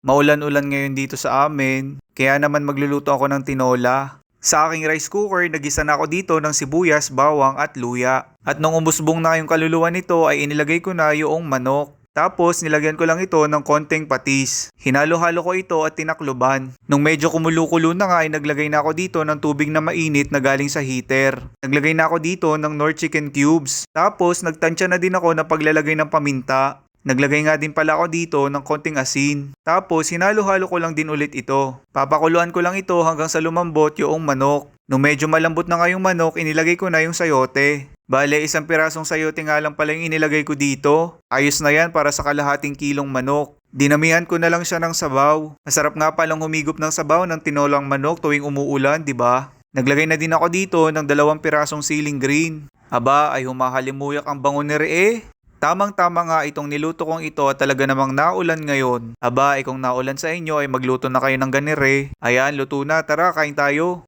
Maulan-ulan ngayon dito sa amin, kaya naman magluluto ako ng tinola. Sa aking rice cooker, nagisa na ako dito ng sibuyas, bawang at luya. At nung umusbong na yung kaluluwa nito ay inilagay ko na yung manok. Tapos nilagyan ko lang ito ng konting patis. Hinalo-halo ko ito at tinakluban. Nung medyo kumulo-kulo na nga ay naglagay na ako dito ng tubig na mainit na galing sa heater. Naglagay na ako dito ng Knorr chicken cubes. Tapos nagtansya na din ako na paglalagay ng paminta. Naglagay nga din pala ako dito ng konting asin. Tapos hinalo-halo ko lang din ulit ito. Papakuluan ko lang ito hanggang sa lumambot yung manok. Nung medyo malambot na nga yung manok, inilagay ko na yung sayote. Bale, isang pirasong sayote nga lang pala yung inilagay ko dito. Ayos na yan para sa kalahating kilong manok. Dinamihan ko na lang siya ng sabaw. Masarap nga palang humigop ng sabaw ng tinolang manok tuwing umuulan, di ba? Naglagay na din ako dito ng 2 pirasong siling green. Aba, ay humahalimuyak ang bango ni Ree. Tamang-tama nga itong niluto kong ito at talaga namang naulan ngayon. Aba, kung naulan sa inyo ay magluto na kayo ng ganire. Ayan, luto na. Tara, kain tayo.